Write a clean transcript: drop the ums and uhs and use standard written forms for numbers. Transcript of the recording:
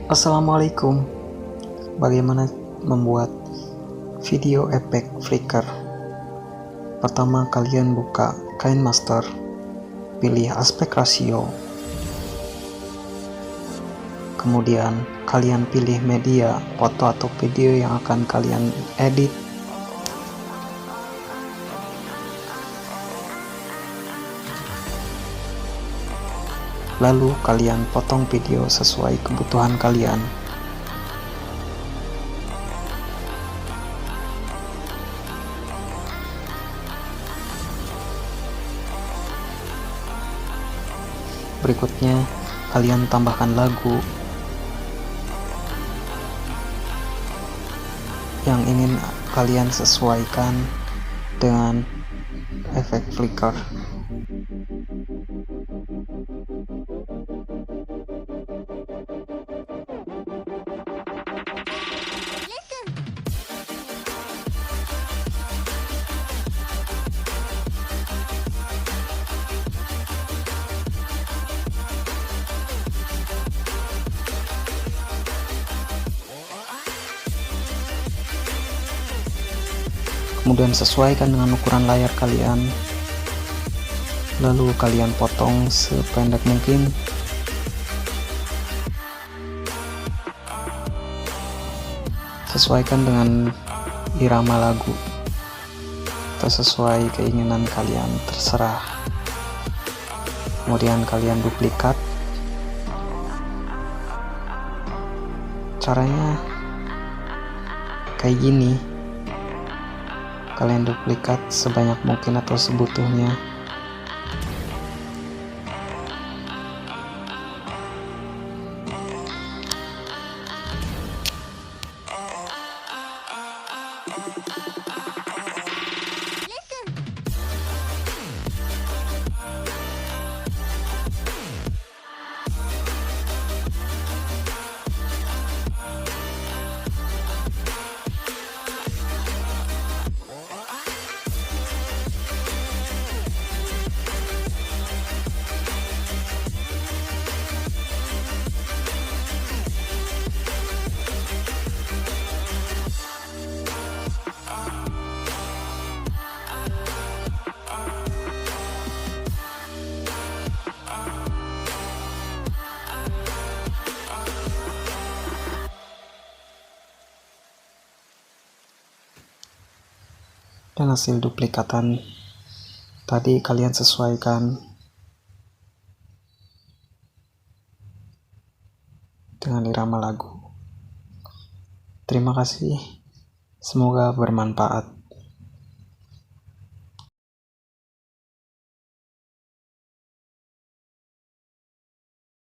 Assalamualaikum. Bagaimana membuat video efek flicker? Pertama, kalian buka Kinemaster, pilih aspek rasio, kemudian kalian pilih media, foto atau video yang akan kalian edit. Lalu kalian potong video sesuai kebutuhan kalian. Berikutnya, kalian tambahkan lagu yang ingin kalian sesuaikan dengan efek flicker. Kemudian sesuaikan dengan ukuran layar kalian, lalu kalian potong sependek mungkin. Sesuaikan dengan irama lagu atau sesuai keinginan kalian, terserah. Kemudian kalian duplikat. Caranya kayak gini, kalian duplikat sebanyak mungkin atau sebutuhnya. Dan hasil duplikatan tadi kalian sesuaikan dengan irama lagu. Terima kasih, semoga bermanfaat.